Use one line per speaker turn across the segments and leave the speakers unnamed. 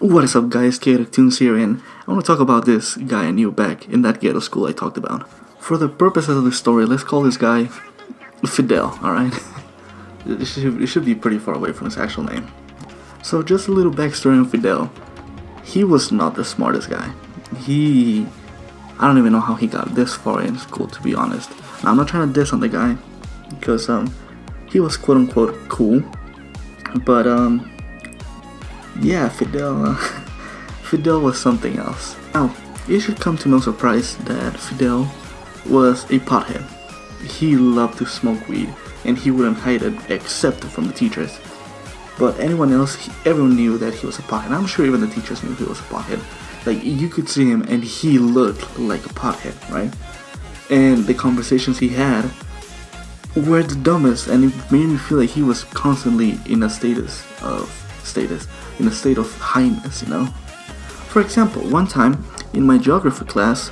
What is up, guys? Pt.2 here, and I want to talk about this guy I knew back in that ghetto school I talked about. For the purposes of the story, let's call this guy Fidel, alright? it should be pretty far away from his actual name. So just a little backstory on Fidel. He was not the smartest guy. I don't even know how he got this far in school, to be honest. Now, I'm not trying to diss on the guy, because he was quote unquote cool, but yeah, Fidel was something else. Now, it should come to no surprise that Fidel was a pothead. He loved to smoke weed, and he wouldn't hide it except from the teachers. But anyone else, everyone knew that he was a pothead. I'm sure even the teachers knew he was a pothead. Like, you could see him and he looked like a pothead, right? And the conversations he had were the dumbest, and it made me feel like he was constantly in a state of highness, you know? For example, one time in my geography class,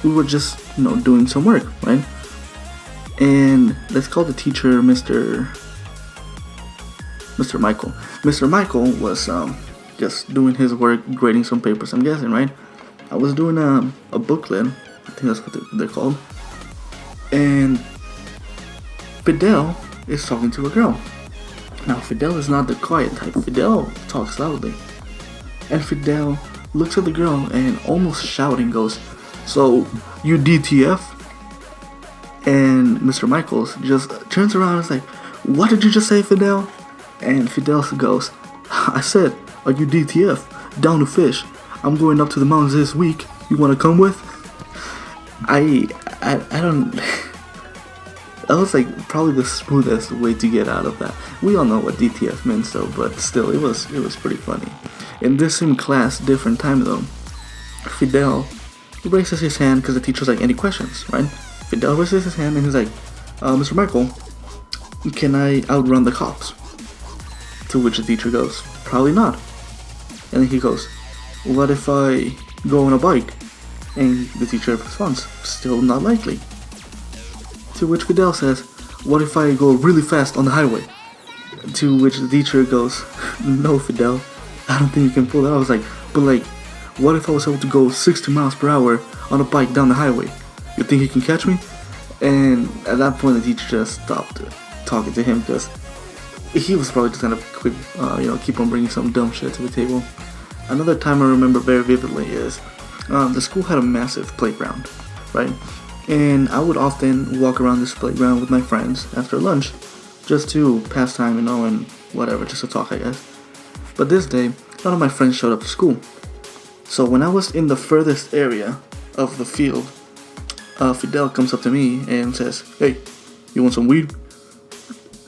we were just, doing some work, right? And let's call the teacher Mr. Michael. Mr. Michael was just doing his work, grading some papers, I'm guessing, right? I was doing a booklet, I think that's what they're called, and Fidel is talking to a girl. Now, Fidel is not the quiet type. Fidel talks loudly. And Fidel looks at the girl and almost shouting goes, "So, you DTF?" And Mr. Michaels just turns around and is like, "What did you just say, Fidel?" And Fidel goes, "I said, are you DTF? Down to fish. I'm going up to the mountains this week. You want to come with?" I don't... That was like probably the smoothest way to get out of that. We all know what DTF means though, but still, it was pretty funny. In this same class, different time though, Fidel raises his hand because the teacher's like, "Any questions?" Right? Fidel raises his hand and he's like, "Mr. Michael, can I outrun the cops?" To which the teacher goes, "Probably not." And then he goes, "What if I go on a bike?" And the teacher responds, "Still not likely." To which Fidel says, "What if I go really fast on the highway?" To which the teacher goes, "No, Fidel, I don't think you can pull that." I was like, "But what if I was able to go 60 miles per hour on a bike down the highway? You think he can catch me?" And at that point, the teacher just stopped talking to him because he was probably just gonna keep on bringing some dumb shit to the table. Another time I remember very vividly is the school had a massive playground, right? And I would often walk around this playground with my friends after lunch just to pass time, and whatever, just to talk, I guess. But this day, none of my friends showed up to school. So when I was in the furthest area of the field, Fidel comes up to me and says, "Hey, you want some weed?"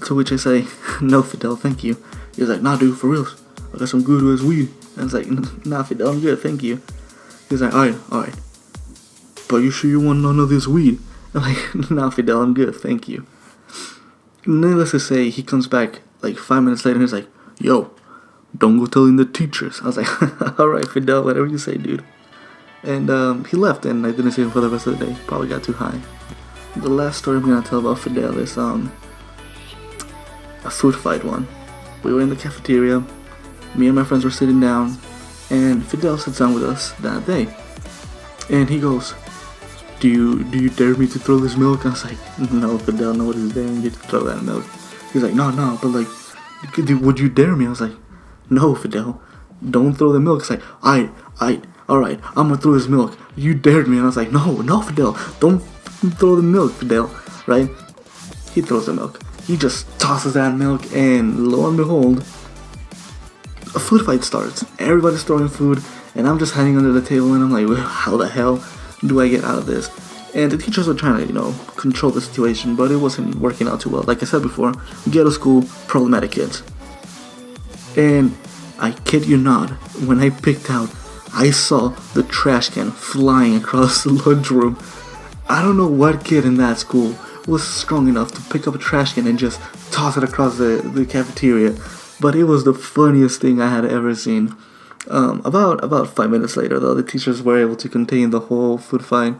To which I say, "No, Fidel, thank you." He's like, "Nah, dude, for real, I got some good ass weed." I was like, "Nah, Fidel, I'm good, thank you." He's like, alright. "But you sure you want none of this weed?" I'm like, "Nah, Fidel, I'm good, thank you." Needless to say, he comes back like 5 minutes later and he's like, "Yo, don't go telling the teachers." I was like, "Alright, Fidel, whatever you say, dude." And he left, and I didn't see him for the rest of the day. Probably got too high. The last story I'm gonna tell about Fidel is a food fight one. We were in the cafeteria, me and my friends were sitting down, and Fidel sits down with us that day. And he goes, Do you dare me to throw this milk?" I was like, "No, Fidel, nobody's daring you to throw that milk." He's like, No, but would you dare me?" I was like, "No, Fidel, don't throw the milk." It's like, alright, I'm gonna throw this milk. You dared me." And I was like, No, Fidel, don't throw the milk, Fidel, right? He throws the milk. He just tosses that milk, and lo and behold, a food fight starts. Everybody's throwing food, and I'm just hiding under the table, and I'm like, well, how the hell do I get out of this? And the teachers were trying to, control the situation, but it wasn't working out too well. Like I said before, ghetto school, problematic kids. And I kid you not, when I picked out, I saw the trash can flying across the lunchroom. I don't know what kid in that school was strong enough to pick up a trash can and just toss it across the cafeteria, but it was the funniest thing I had ever seen. About 5 minutes later, though, the teachers were able to contain the whole food fight.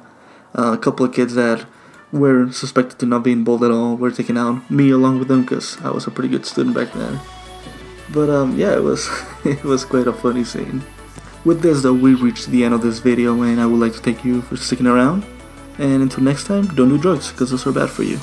A couple of kids that were suspected to not be involved at all were taken out, me along with them, because I was a pretty good student back then. But yeah, it was it was quite a funny scene. With this though, we reached the end of this video, and I would like to thank you for sticking around. And until next time, don't do drugs, because those are bad for you.